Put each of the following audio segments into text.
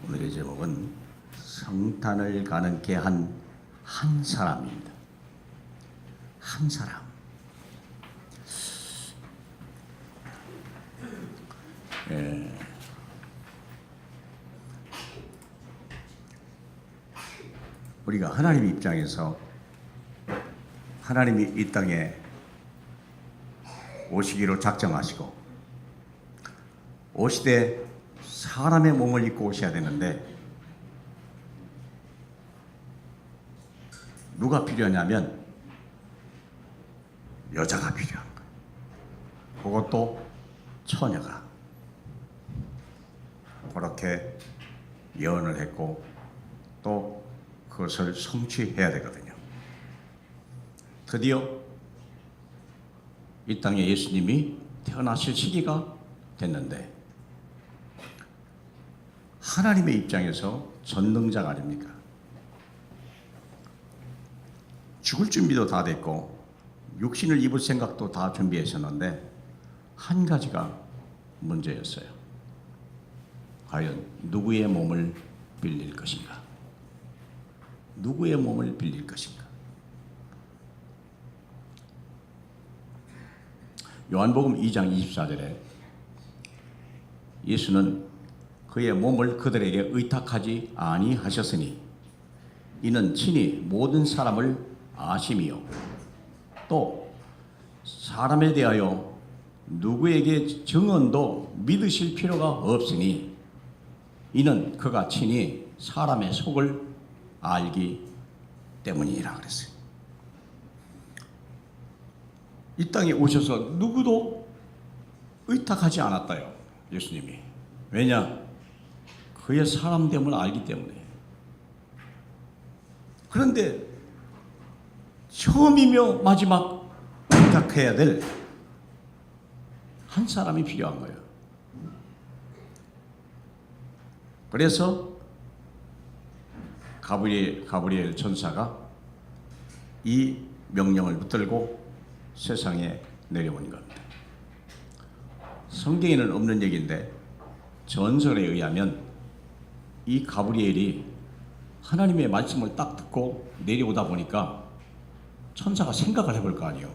오늘의 제목은 성탄을 가는 게 한 사람입니다. 한 사람. 우리가 하나님 입장에서 하나님이 이 땅에 오시기로 작정하시고 오시되 사람의 몸을 입고 오셔야 되는데 누가 필요하냐면 여자가 필요한 거예요. 그것도 처녀가. 그렇게 예언을 했고 또 그것을 성취해야 되거든요. 드디어 이 땅에 예수님이 태어나실 시기가 됐는데 하나님의 입장에서 전능자가 아닙니까? 죽을 준비도 다 됐고 육신을 입을 생각도 다 준비했었는데 한 가지가 문제였어요. 과연 누구의 몸을 빌릴 것인가? 누구의 몸을 빌릴 것인가? 요한복음 2장 24절에 예수는 그의 몸을 그들에게 의탁하지 아니하셨으니 이는 친히 모든 사람을 아심이요 또 사람에 대하여 누구에게 증언도 믿으실 필요가 없으니 이는 그가 친히 사람의 속을 알기 때문이라 그랬어요. 이 땅에 오셔서 누구도 의탁하지 않았다요. 예수님이. 왜냐? 그의 사람됨을 알기 때문에. 그런데 처음이며 마지막 의탁해야 될 한 사람이 필요한 거예요. 그래서 가브리엘 천사가 이 명령을 붙들고 세상에 내려온 겁니다. 성경에는 없는 얘기인데 전설에 의하면 이 가브리엘이 하나님의 말씀을 딱 듣고 내려오다 보니까 천사가 생각을 해볼 거 아니에요.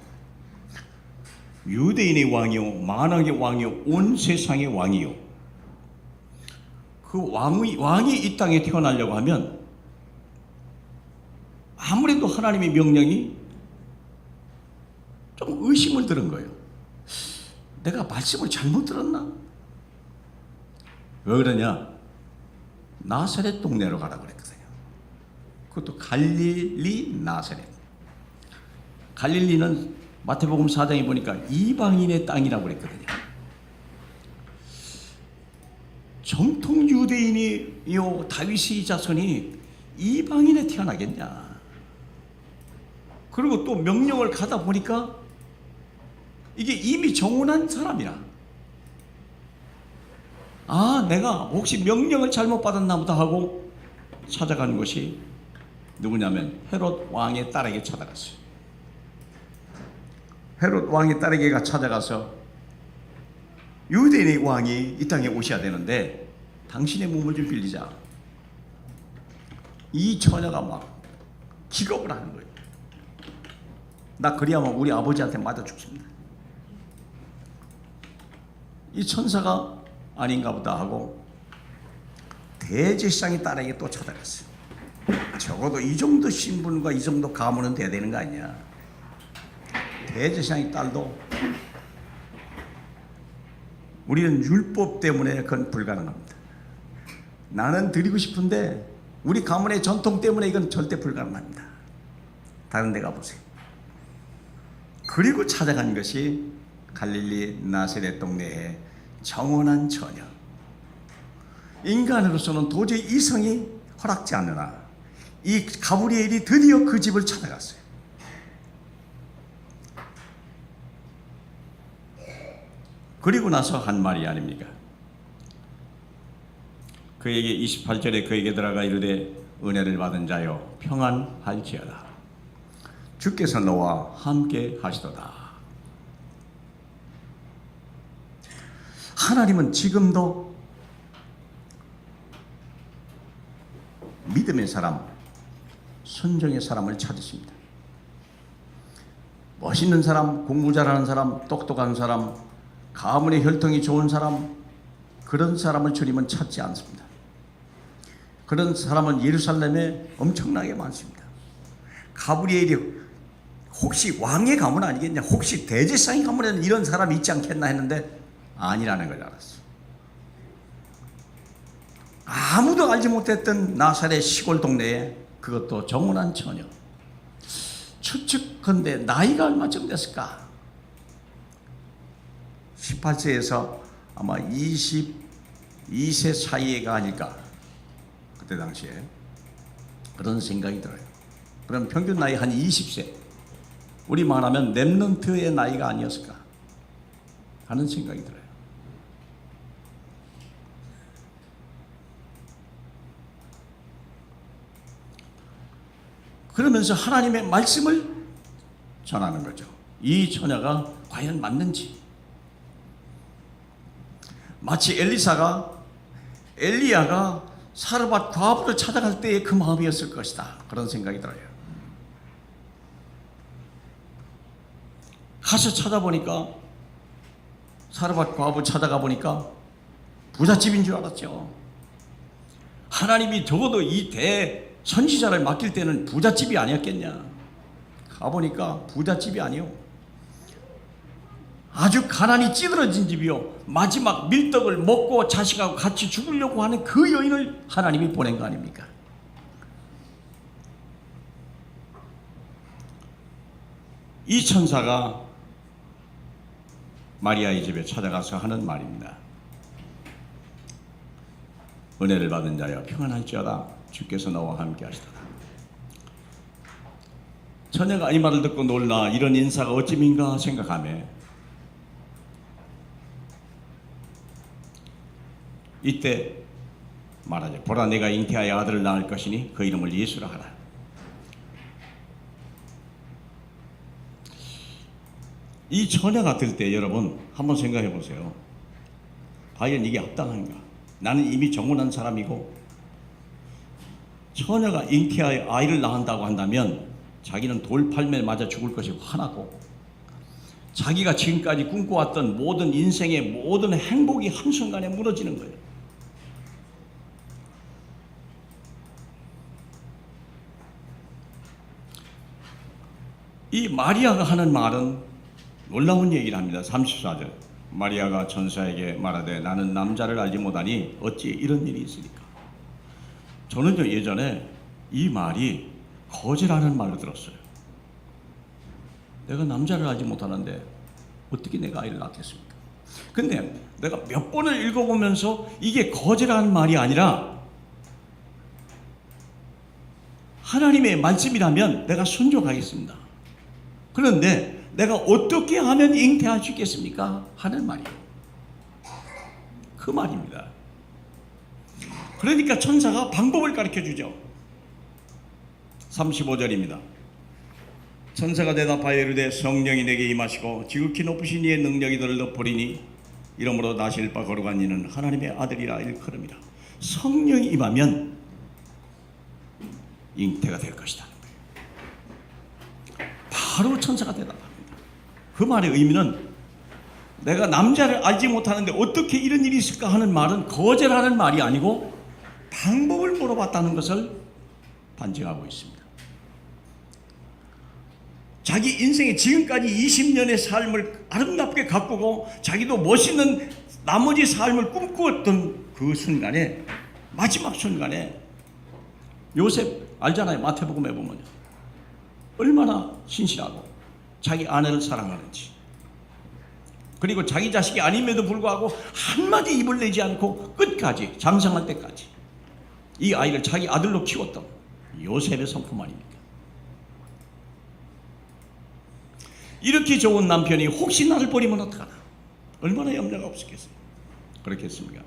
유대인의 왕이요, 만왕의 왕이요, 온 세상의 왕이요. 그 왕이 이 땅에 태어나려고 하면 아무래도 하나님의 명령이 좀 의심을 들은 거예요. 내가 말씀을 잘못 들었나? 왜 그러냐? 나사렛 동네로 가라 그랬거든요. 그것도 갈릴리 나사렛. 갈릴리는 마태복음 4장에 보니까 이방인의 땅이라고 그랬거든요. 정통 유대인이요 다윗의 자손이 이방인에 태어나겠냐? 그리고 또 명령을 가다 보니까 이게 이미 정혼한 사람이라. 아, 내가 혹시 명령을 잘못 받았나 보다 하고 찾아간 것이 누구냐면 헤롯 왕의 딸에게 찾아갔어요. 헤롯 왕의 딸에게가 찾아가서 유대인의 왕이 이 땅에 오셔야 되는데 당신의 몸을 좀 빌리자. 이 처녀가 막 기겁을 하는 거예요. 나 그리하면 우리 아버지한테 맞아 죽습니다. 이 천사가 아닌가 보다 하고 대제사장의 딸에게 또 찾아갔어요. 적어도 이 정도 신분과 이 정도 가문은 돼야 되는 거 아니야. 대제사장의 딸도 우리는 율법 때문에 그건 불가능합니다. 나는 드리고 싶은데 우리 가문의 전통 때문에 이건 절대 불가능합니다. 다른 데 가보세요. 그리고 찾아간 것이 갈릴리 나사렛 동네의 정혼한 처녀. 인간으로서는 도저히 이성이 허락지 않으나 이 가브리엘이 드디어 그 집을 찾아갔어요. 그리고 나서 한 말이 아닙니까? 그에게 28절에 그에게 들어가 이르되 은혜를 받은 자여 평안할지어다. 주께서 너와 함께 하시도다. 하나님은 지금도 믿음의 사람, 순종의 사람을 찾으십니다. 멋있는 사람, 공부 잘하는 사람, 똑똑한 사람, 가문의 혈통이 좋은 사람, 그런 사람을 주님은 찾지 않습니다. 그런 사람은 예루살렘에 엄청나게 많습니다. 가브리엘이 혹시 왕의 가문 아니겠냐, 혹시 대제사장 가문에는 이런 사람이 있지 않겠나 했는데 아니라는 걸 알았어. 아무도 알지 못했던 나사렛 시골 동네에, 그것도 정혼한 처녀, 추측컨대 나이가 얼마쯤 됐을까? 18세에서 아마 22세 사이가 아닐까, 그때 당시에. 그런 생각이 들어요. 그럼 평균 나이 한 20세, 우리 말하면 랩런트의 나이가 아니었을까 하는 생각이 들어요. 그러면서 하나님의 말씀을 전하는 거죠. 이 처녀가 과연 맞는지. 마치 엘리야가 사르밧 과부를 찾아갈 때의 그 마음이었을 것이다, 그런 생각이 들어요. 가서 찾아보니까, 사르밧 과부 찾아가 보니까 부잣집인 줄 알았죠. 하나님이 적어도 이 대선지자를 맡길 때는 부잣집이 아니었겠냐. 가보니까 부잣집이 아니요, 아주 가난이 찌들어진 집이요, 마지막 밀떡을 먹고 자식하고 같이 죽으려고 하는 그 여인을 하나님이 보낸 거 아닙니까? 이 천사가 마리아의 집에 찾아가서 하는 말입니다. 은혜를 받은 자여 평안할지어다, 주께서 너와 함께 하시더라. 처녀가 이 말을 듣고 놀라 이런 인사가 어찌민가 생각하며 이때 말하죠. 보라, 내가 잉태하여 아들을 낳을 것이니 그 이름을 예수라 하라. 이 처녀가 들 때 여러분 한번 생각해 보세요. 과연 이게 합당한가? 나는 이미 정혼한 사람이고, 처녀가 잉태하여 아이를 낳는다고 한다면 자기는 돌팔매 맞아 죽을 것이 화나고, 자기가 지금까지 꿈꿔왔던 모든 인생의 모든 행복이 한순간에 무너지는 거예요. 이 마리아가 하는 말은 놀라운 얘기를 합니다. 34절, 마리아가 천사에게 말하되 나는 남자를 알지 못하니 어찌 이런 일이 있으리까. 저는요, 예전에 이 말이 거짓이라는 말로 들었어요. 내가 남자를 알지 못하는데 어떻게 내가 아이를 낳겠습니까? 근데 내가 몇 번을 읽어보면서 이게 거짓이라는 말이 아니라 하나님의 말씀이라면 내가 순종하겠습니다. 그런데 내가 어떻게 하면 잉태할 수 있겠습니까? 하는 말이에요. 그 말입니다. 그러니까 천사가 방법을 가르쳐주죠. 35절입니다. 천사가 대답하여 이르되 성령이 내게 임하시고 지극히 높으신 이의 능력이 너를 덮으리니 이러므로 나실 바 거룩한 이는 하나님의 아들이라 일컬음이라. 성령이 임하면 잉태가 될 것이다. 바로 천사가 대답합니다. 그 말의 의미는 내가 남자를 알지 못하는데 어떻게 이런 일이 있을까 하는 말은 거절하는 말이 아니고 방법을 물어봤다는 것을 반증하고 있습니다. 자기 인생의 지금까지 20년의 삶을 아름답게 가꾸고 자기도 멋있는 나머지 삶을 꿈꾸었던 그 순간에, 마지막 순간에 요셉 알잖아요. 마태복음에 보면 얼마나 신실하고 자기 아내를 사랑하는지, 그리고 자기 자식이 아님에도 불구하고 한마디 입을 내지 않고 끝까지 장성할 때까지 이 아이를 자기 아들로 키웠던 요셉의 성품 아닙니까? 이렇게 좋은 남편이 혹시 나를 버리면 어떡하나, 얼마나 염려가 없었겠어요. 그렇겠습니까?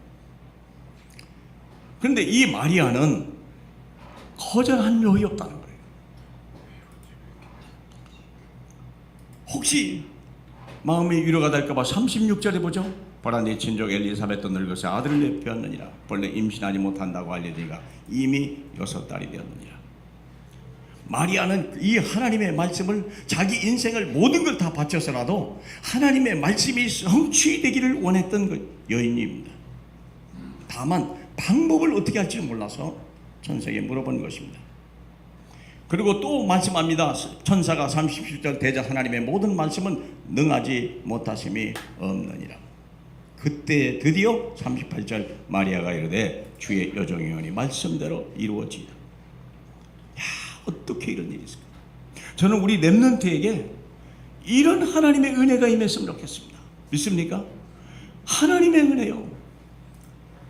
그런데 이 마리아는 거절한 여이 없다는 거예요. 혹시 마음의 위로가 될까봐 36절에 보죠. 보라 네 친족 엘리사벳도 늙어서 아들을 낳았느니라. 본래 임신하지 못한다고 알려지니까 이미 6달이 되었느니라. 마리아는 이 하나님의 말씀을 자기 인생을 모든 걸 다 바쳐서라도 하나님의 말씀이 성취되기를 원했던 그 여인입니다. 다만 방법을 어떻게 할지 몰라서 천사에게 물어본 것입니다. 그리고 또 말씀합니다. 천사가 37절 대자 하나님의 모든 말씀은 능하지 못하심이 없느니라. 그때 드디어 38절 마리아가 이르되 주의 여종이오니 말씀대로 이루어지이다. 야, 어떻게 이런 일이 있을까? 저는 우리 렘넌트에게 이런 하나님의 은혜가 임했으면 좋겠습니다. 믿습니까? 하나님의 은혜요.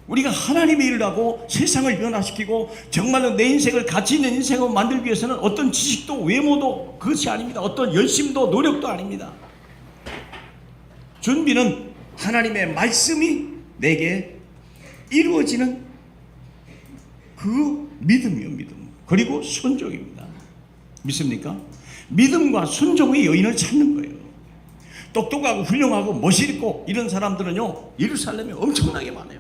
우리가 하나님의 일을 하고 세상을 변화시키고 정말로 내 인생을 가치 있는 인생으로 만들기 위해서는 어떤 지식도 외모도 그것이 아닙니다. 어떤 열심도 노력도 아닙니다. 준비는 하나님의 말씀이 내게 이루어지는 그 믿음이요, 믿음. 그리고 순종입니다. 믿습니까? 믿음과 순종의 여인을 찾는 거예요. 똑똑하고 훌륭하고 멋있고 이런 사람들은요, 예루살렘에 엄청나게 많아요.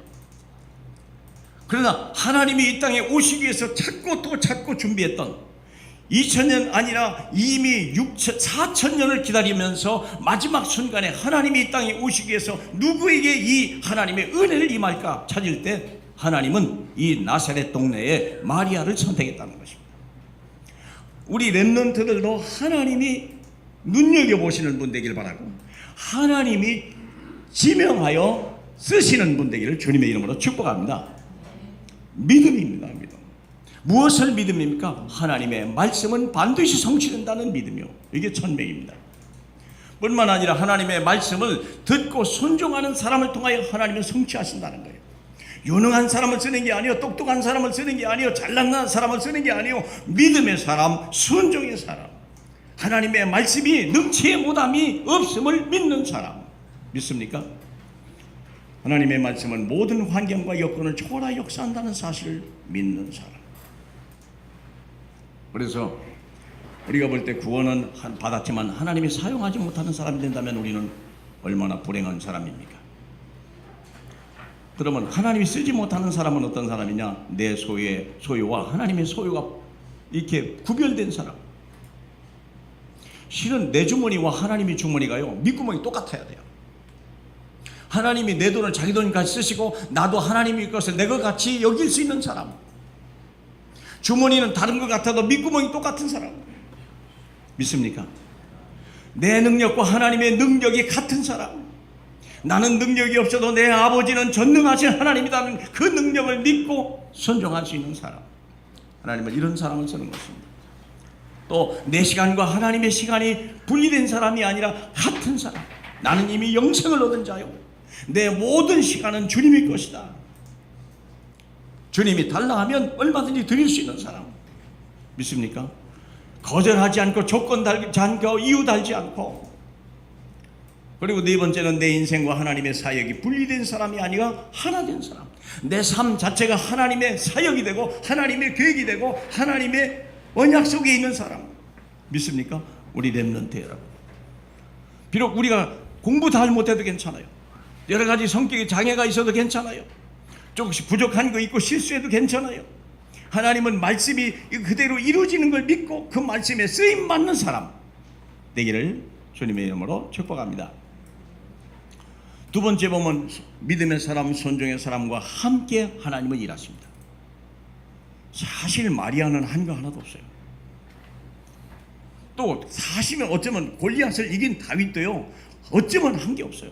그러나 하나님이 이 땅에 오시기 위해서 찾고 또 찾고 준비했던 2000년 아니라 이미 4000년을 기다리면서 마지막 순간에 하나님이 이 땅에 오시기 위해서 누구에게 이 하나님의 은혜를 임할까 찾을 때 하나님은 이 나사렛 동네에 마리아를 선택했다는 것입니다. 우리 렘넌트들도 하나님이 눈여겨보시는 분 되길 바라고 하나님이 지명하여 쓰시는 분 되기를 주님의 이름으로 축복합니다. 믿음입니다. 믿음. 무엇을 믿음입니까? 하나님의 말씀은 반드시 성취된다는 믿음이요. 이게 천명입니다. 뿐만 아니라 하나님의 말씀을 듣고 순종하는 사람을 통하여 하나님은 성취하신다는 거예요. 유능한 사람을 쓰는 게 아니요, 똑똑한 사람을 쓰는 게 아니요, 잘난 사람을 쓰는 게 아니요, 믿음의 사람, 순종의 사람, 하나님의 말씀이 능치의 못함이 없음을 믿는 사람. 믿습니까? 하나님의 말씀은 모든 환경과 여건을 초월하 역사한다는 사실을 믿는 사람. 그래서 우리가 볼 때 구원은 받았지만 하나님이 사용하지 못하는 사람이 된다면 우리는 얼마나 불행한 사람입니까? 그러면 하나님이 쓰지 못하는 사람은 어떤 사람이냐? 내 소유와 하나님의 소유가 이렇게 구별된 사람. 실은 내 주머니와 하나님의 주머니가요, 밑구멍이 똑같아야 돼요. 하나님이 내 돈을 자기 돈같이 쓰시고 나도 하나님의 것을 내 것 같이 여길 수 있는 사람. 주머니는 다른 것 같아도 밑구멍이 똑같은 사람. 믿습니까? 내 능력과 하나님의 능력이 같은 사람. 나는 능력이 없어도 내 아버지는 전능하신 하나님이라는 그 능력을 믿고 순종할 수 있는 사람. 하나님은 이런 사람을 쓰는 것입니다. 또 내 시간과 하나님의 시간이 분리된 사람이 아니라 같은 사람. 나는 이미 영생을 얻은 자요, 내 모든 시간은 주님의 것이다. 주님이 달라 하면 얼마든지 드릴 수 있는 사람. 믿습니까? 거절하지 않고 조건 달지 않고 이유 달지 않고. 그리고 네 번째는 내 인생과 하나님의 사역이 분리된 사람이 아니라 하나 된 사람. 내 삶 자체가 하나님의 사역이 되고 하나님의 계획이 되고 하나님의 언약 속에 있는 사람. 믿습니까? 우리 렘넌트 여러분, 비록 우리가 공부 다 못해도 괜찮아요. 여러 가지 성격의 장애가 있어도 괜찮아요. 조금씩 부족한 거 있고 실수해도 괜찮아요. 하나님은 말씀이 그대로 이루어지는 걸 믿고 그 말씀에 쓰임 받는 사람 되기를 주님의 이름으로 축복합니다. 두 번째 보면 믿음의 사람, 순종의 사람과 함께 하나님은 일하십니다. 사실 마리아는 한 거 하나도 없어요. 또 사실은 어쩌면 골리앗을 이긴 다윗도요, 어쩌면 한 게 없어요.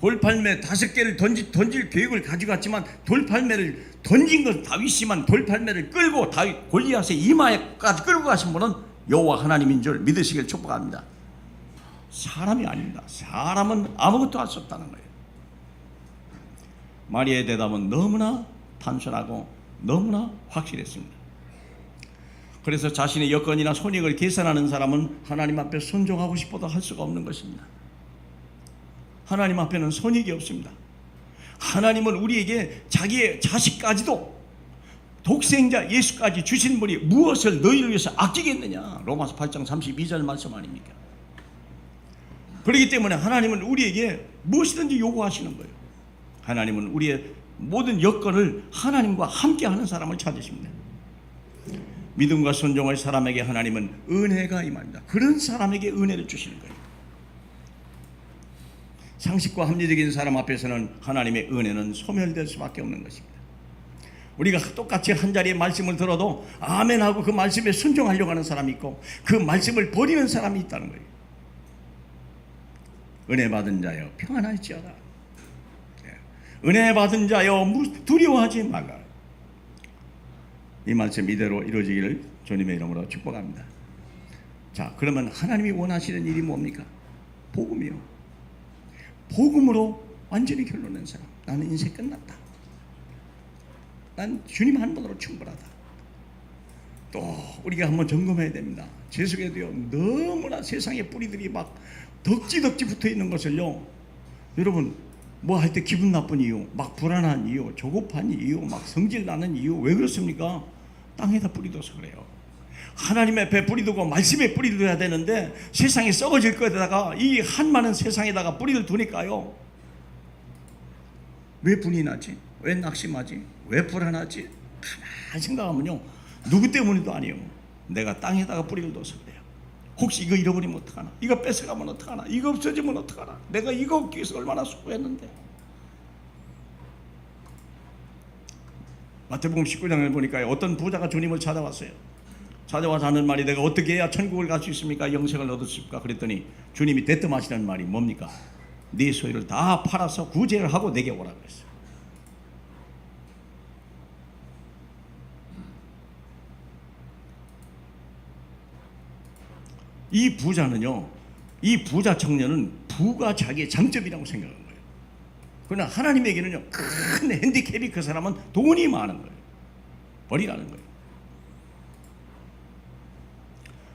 돌팔매 5개를 던질 계획을 가지고 갔지만 돌팔매를 던진 건 다윗이지만 돌팔매를 끌고 다윗 골리앗의 이마에까지 끌고 가신 분은 여호와 하나님인 줄 믿으시길 축복합니다. 사람이 아닙니다. 사람은 아무것도 할 수 없다는 거예요. 마리아의 대답은 너무나 단순하고 너무나 확실했습니다. 그래서 자신의 여건이나 손익을 계산하는 사람은 하나님 앞에 순종하고 싶어도 할 수가 없는 것입니다. 하나님 앞에는 손익이 없습니다. 하나님은 우리에게 자기의 자식까지도, 독생자 예수까지 주신 분이 무엇을 너희를 위해서 아끼겠느냐, 로마서 8장 32절 말씀 아닙니까? 그렇기 때문에 하나님은 우리에게 무엇이든지 요구하시는 거예요. 하나님은 우리의 모든 여건을 하나님과 함께하는 사람을 찾으십니다. 믿음과 순종할 사람에게 하나님은 은혜가 임합니다. 그런 사람에게 은혜를 주시는 거예요. 상식과 합리적인 사람 앞에서는 하나님의 은혜는 소멸될 수밖에 없는 것입니다. 우리가 똑같이 한 자리의 말씀을 들어도 아멘하고 그 말씀에 순종하려고 하는 사람이 있고 그 말씀을 버리는 사람이 있다는 거예요. 은혜 받은 자여 평안할지어다. 은혜 받은 자여 두려워하지 말라. 이 말씀 이대로 이루어지기를 주님의 이름으로 축복합니다. 자, 그러면 하나님이 원하시는 일이 뭡니까? 복음이요. 복음으로 완전히 결론낸 사람. 나는 인생 끝났다. 난 주님 한 분으로 충분하다. 또 우리가 한번 점검해야 됩니다. 제 속에도요, 너무나 세상의 뿌리들이 막 덕지덕지 붙어 있는 것을요, 여러분 뭐 할 때 기분 나쁜 이유, 막 불안한 이유, 조급한 이유, 막 성질 나는 이유, 왜 그렇습니까? 땅에다 뿌리둬서 그래요. 하나님 앞에 뿌리두고 말씀에 뿌리둬야 되는데 세상에 썩어질 것에다가 이 한많은 세상에다가 뿌리를 두니까요, 왜 분이 나지? 왜 낙심하지? 왜 불안하지? 가만히 생각하면요, 누구 때문에도 아니에요. 내가 땅에다가 뿌리를 둬서 그래요. 혹시 이거 잃어버리면 어떡하나? 이거 뺏어가면 어떡하나? 이거 없어지면 어떡하나? 내가 이거 얻기 위해서 얼마나 수고했는데. 마태복음 19장을 보니까 어떤 부자가 주님을 찾아왔어요. 찾아와서 하는 말이, 내가 어떻게 해야 천국을 갈 수 있습니까? 영생을 얻을 수 있습니까? 그랬더니 주님이 대뜸하시는 말이 뭡니까? 네 소유를 다 팔아서 구제를 하고 내게 오라 그랬어요. 이 부자는요, 이 부자 청년은 부가 자기의 장점이라고 생각한 거예요. 그러나 하나님에게는요, 큰 핸디캡이 그 사람은 돈이 많은 거예요. 버리라는 거예요.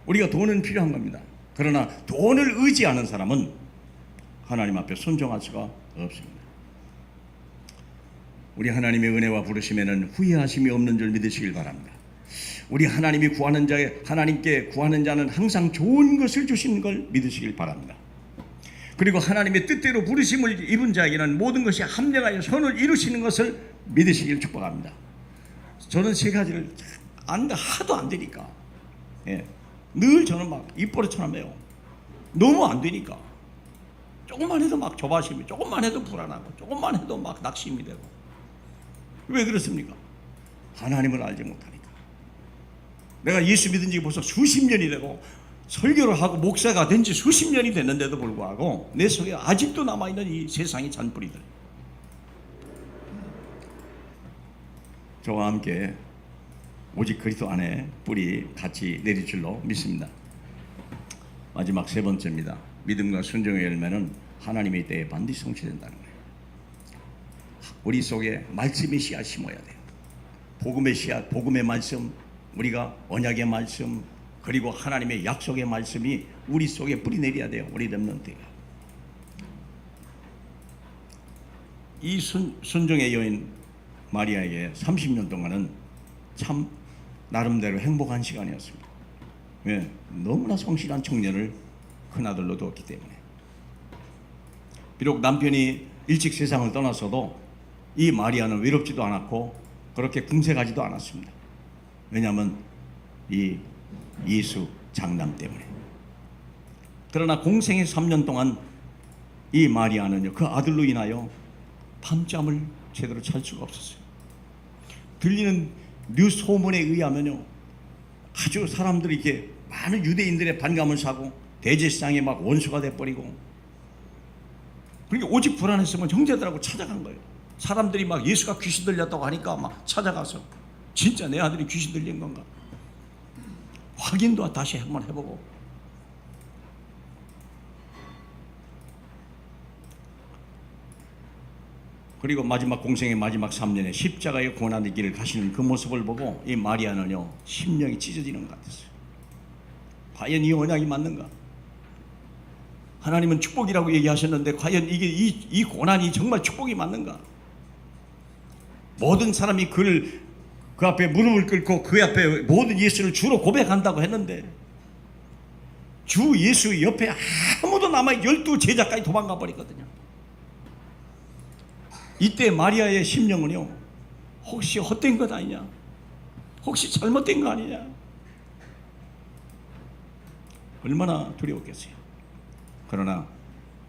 우리가 돈은 필요한 겁니다. 그러나 돈을 의지하는 사람은 하나님 앞에 순종할 수가 없습니다. 우리 하나님의 은혜와 부르심에는 후회하심이 없는 줄 믿으시길 바랍니다. 우리 하나님이 구하는 자에, 하나님께 구하는 자는 항상 좋은 것을 주시는 걸 믿으시길 바랍니다. 그리고 하나님의 뜻대로 부르심을 입은 자에게는 모든 것이 합력하여 선을 이루시는 것을 믿으시길 축복합니다. 저는 세 가지를 하도 안 되니까, 늘 저는 막 입버릇처럼 해요. 너무 안 되니까 조금만 해도 막 조바심이, 조금만 해도 불안하고, 조금만 해도 막 낙심이 되고. 왜 그렇습니까? 하나님을 알지 못하니까. 내가 예수 믿은 지 벌써 수십 년이 되고 설교를 하고 목사가 된 지 수십 년이 됐는데도 불구하고 내 속에 아직도 남아있는 이 세상의 잔뿌리들, 저와 함께 오직 그리스도 안에 뿌리 같이 내릴 줄로 믿습니다. 마지막 세 번째입니다. 믿음과 순종의 열매는 하나님의 때에 반드시 성취된다는 거예요. 우리 속에 말씀의 씨앗 심어야 돼요. 복음의 씨앗, 복음의 말씀, 우리가 언약의 말씀, 그리고 하나님의 약속의 말씀이 우리 속에 뿌리 내려야 돼요. 우리 렘넌트가. 이 순종의 여인 마리아에게 30년 동안은 참 나름대로 행복한 시간이었습니다. 왜? 너무나 성실한 청년을 큰아들로 두었기 때문에. 비록 남편이 일찍 세상을 떠났어도 이 마리아는 외롭지도 않았고 그렇게 궁색하지도 않았습니다. 왜냐하면 이 예수 장남 때문에. 그러나 공생의 3년 동안 이 마리아는요, 그 아들로 인하여 밤잠을 제대로 잘 수가 없었어요. 들리는 뉴스 소문에 의하면요, 아주 사람들이 이렇게 많은 유대인들의 반감을 사고 대제사장에 막 원수가 돼버리고, 그러니까 오직 불안했으면 형제들하고 찾아간 거예요. 사람들이 막 예수가 귀신 들렸다고 하니까 막 찾아가서 진짜 내 아들이 귀신 들린 건가 확인도 다시 한번 해보고. 그리고 마지막 공생의 마지막 3년에 십자가의 고난의 길을 가시는 그 모습을 보고 이 마리아는요, 심령이 찢어지는 것 같았어요. 과연 이 언약이 맞는가? 하나님은 축복이라고 얘기하셨는데 과연 이게 이 고난이 정말 축복이 맞는가? 모든 사람이 그 앞에 무릎을 꿇고 그 앞에 모든 예수를 주로 고백한다고 했는데 주 예수 옆에 아무도 남아 12 제자까지 도망가 버리거든요. 이때 마리아의 심령은요, 혹시 헛된 것 아니냐? 혹시 잘못된 거 아니냐? 얼마나 두려웠겠어요. 그러나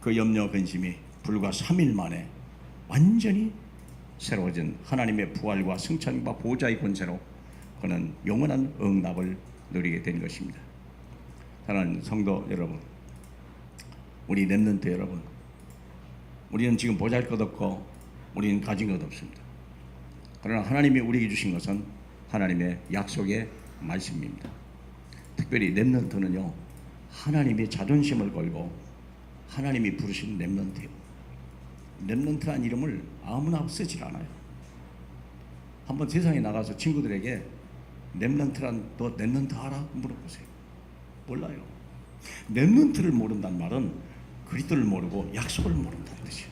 그 염려 근심이 불과 3일 만에 완전히 새로워진 하나님의 부활과 승천과 보호자의 권세로 그는 영원한 응답을 누리게 된 것입니다. 사랑하는 성도 여러분, 우리 렘넌트 여러분, 우리는 지금 보잘것없고 우리는 가진 것 없습니다. 그러나 하나님이 우리에게 주신 것은 하나님의 약속의 말씀입니다. 특별히 렘넌트는요, 하나님의 자존심을 걸고 하나님이 부르신 렘넌트예요. 렘넌트란 이름을 아무나 쓰질 않아요. 한번 세상에 나가서 친구들에게 렘넌트란 너 렘넌트 알아? 물어보세요. 몰라요. 렘넌트를 모른다는 말은 그리스도를 모르고 약속을 모른다는 뜻이에요.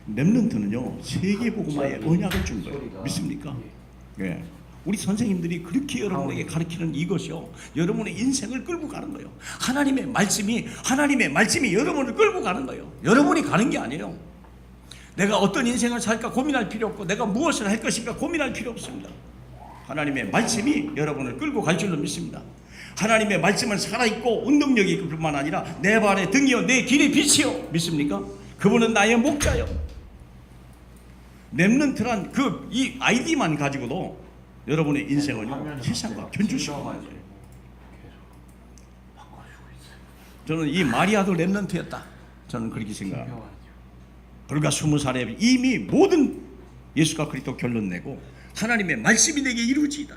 렘넌트는요, 세계복음화의 언약을 준 거예요. 믿습니까? 예. 우리 선생님들이 그렇게 여러분에게 가르치는 이것이요, 여러분의 인생을 끌고 가는 거예요. 하나님의 말씀이 여러분을 끌고 가는 거예요. 여러분이 가는 게 아니에요. 내가 어떤 인생을 살까 고민할 필요 없고, 내가 무엇을 할 것인가 고민할 필요 없습니다. 하나님의 말씀이 여러분을 끌고 갈 줄로 믿습니다. 하나님의 말씀은 살아있고 운동력이 있을 뿐만 아니라 내 발의 등이요 내 길의 빛이요. 믿습니까? 그분은 나의 목자요. 렘넌트란 이 아이디만 가지고도 여러분의 인생은요, 세상과 견줄 수가 없는 거예요. 저는 이 마리아도 렘넌트였다, 저는 그렇게 생각합니다. 불과 20살에 이미 모든 예수가 그리스도 결론 내고 하나님의 말씀이 내게 이루어지이다.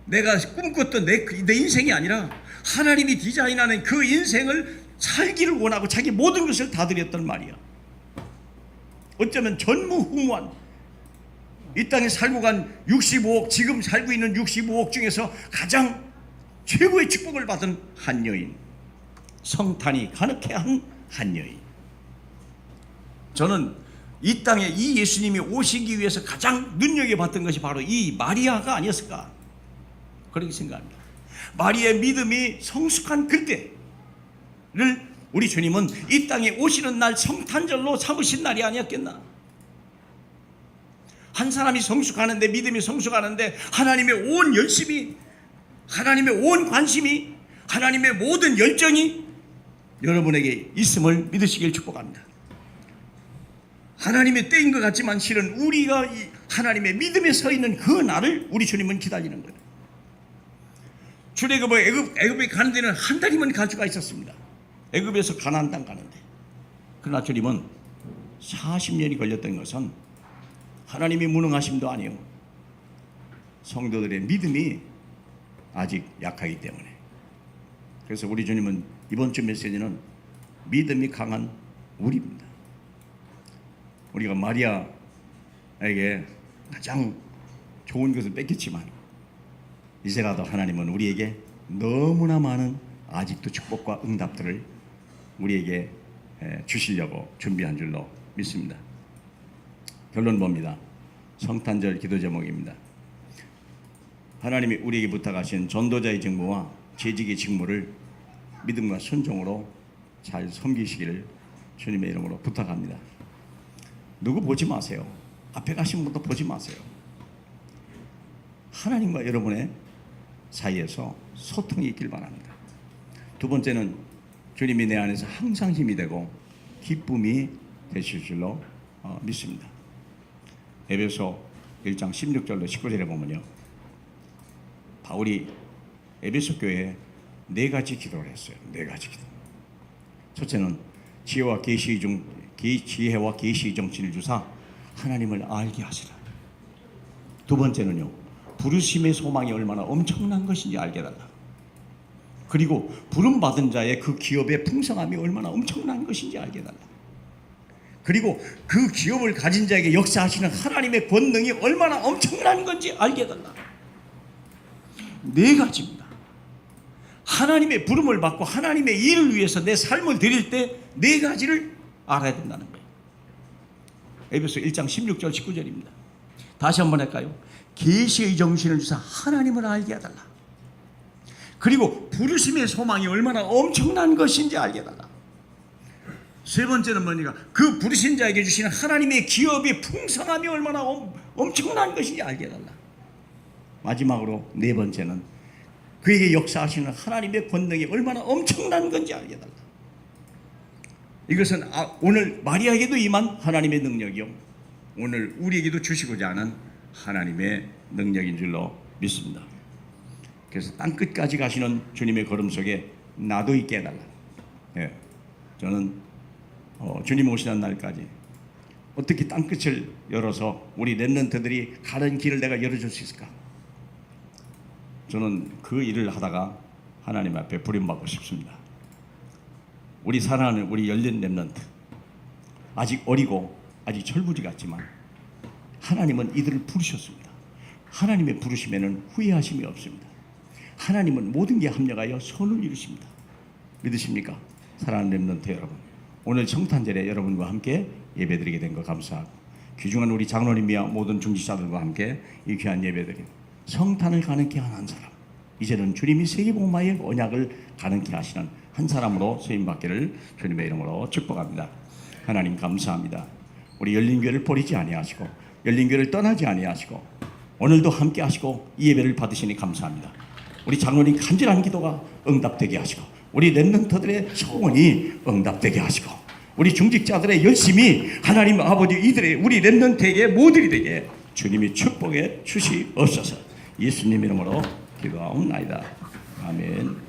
내가 꿈꿨던 내 인생이 아니라 하나님이 디자인하는 그 인생을 살기를 원하고 자기 모든 것을 다 드렸단 말이야. 어쩌면 전무후무한 이 땅에 살고 간 65억, 지금 살고 있는 65억 중에서 가장 최고의 축복을 받은 한 여인, 성탄이 가득해 한 여인. 저는 이 땅에 이 예수님이 오시기 위해서 가장 눈여겨봤던 것이 바로 이 마리아가 아니었을까, 그렇게 생각합니다. 마리아의 믿음이 성숙한 그때를 우리 주님은 이 땅에 오시는 날 성탄절로 삼으신 날이 아니었겠나. 한 사람이 성숙하는데, 믿음이 성숙하는데 하나님의 온 열심이, 하나님의 온 관심이, 하나님의 모든 열정이 여러분에게 있음을 믿으시길 축복합니다. 하나님의 때인 것 같지만 실은 우리가 이 하나님의 믿음에 서 있는 그 날을 우리 주님은 기다리는 거예요. 출애굽의 애굽에 가는 데는 한 달이면 가주가 있었습니다. 애굽에서 가나안 땅 가는데. 그러나 주님은 40년이 걸렸던 것은 하나님이 무능하심도 아니요, 성도들의 믿음이 아직 약하기 때문에. 그래서 우리 주님은 이번 주 메시지는 믿음이 강한 우리입니다. 우리가 마리아에게 가장 좋은 것을 뺏겼지만 이제라도 하나님은 우리에게 너무나 많은 아직도 축복과 응답들을 우리에게 주시려고 준비한 줄로 믿습니다. 결론 봅니다. 성탄절 기도 제목입니다. 하나님이 우리에게 부탁하신 전도자의 직무와 재직의 직무를 믿음과 순종으로 잘 섬기시기를 주님의 이름으로 부탁합니다. 누구 보지 마세요. 앞에 가신 분도 보지 마세요. 하나님과 여러분의 사이에서 소통이 있길 바랍니다. 두 번째는 주님이 내 안에서 항상 힘이 되고 기쁨이 되실 줄로 믿습니다. 에베소 1장 16절로 19절에 보면요, 바울이 에베소 교회에 4가지 기도를 했어요. 4가지 기도. 첫째는 지혜와 계시의 정신을 주사 하나님을 알게 하시라. 두 번째는요, 부르심의 소망이 얼마나 엄청난 것인지 알게 해달라. 그리고 부름받은 자의 그 기업의 풍성함이 얼마나 엄청난 것인지 알게 해달라. 그리고 그 기업을 가진 자에게 역사하시는 하나님의 권능이 얼마나 엄청난 건지 알게 해달라. 4가지입니다. 하나님의 부름을 받고 하나님의 일을 위해서 내 삶을 드릴 때 4가지를 알아야 된다는 거예요. 에베소 1장 16절 19절입니다. 다시 한번 할까요? 계시의 정신을 주사 하나님을 알게 해달라. 그리고 부르심의 소망이 얼마나 엄청난 것인지 알게 해달라. 세 번째는 뭐니까 그 부르신 자에게 주시는 하나님의 기업의 풍성함이 얼마나 엄청난 것인지 알게 해달라. 마지막으로 네 번째는 그에게 역사하시는 하나님의 권능이 얼마나 엄청난 건지 알게 해달라. 이것은 오늘 마리아에게도 임한 하나님의 능력이요, 오늘 우리에게도 주시고자 하는 하나님의 능력인 줄로 믿습니다. 그래서 땅끝까지 가시는 주님의 걸음 속에 나도 있게 해달라. 예, 저는 주님 오시는 날까지 어떻게 땅끝을 열어서 우리 렘넌트들이 가는 길을 내가 열어줄 수 있을까? 저는 그 일을 하다가 하나님 앞에 부름받고 싶습니다. 우리 사랑하는 우리 열린 렘넌트, 아직 어리고 아직 철부지 같지만 하나님은 이들을 부르셨습니다. 하나님의 부르심에는 후회하심이 없습니다. 하나님은 모든 게 합력하여 선을 이루십니다. 믿으십니까? 사랑하는 렘넌트 여러분, 오늘 성탄절에 여러분과 함께 예배드리게 된 것 감사하고, 귀중한 우리 장로님이야 모든 중직자들과 함께 이 귀한 예배드림, 성탄을 가능케 한 한 사람, 이제는 주님이 세계복음화의 언약을 가능케 하시는 한 사람으로 쓰임받기를 주님의 이름으로 축복합니다. 하나님 감사합니다. 우리 열린교회를 버리지 아니하시고 열린교회를 떠나지 아니하시고 오늘도 함께 하시고 이 예배를 받으시니 감사합니다. 우리 장로님 간절한 기도가 응답되게 하시고 우리 렘넌트들의 소원이 응답되게 하시고 우리 중직자들의 열심이 하나님 아버지 이들의 우리 렘넌트에게 모델이 되게 주님이 축복해 주시옵소서. 예수님 이름으로 기도하옵나이다. 아멘.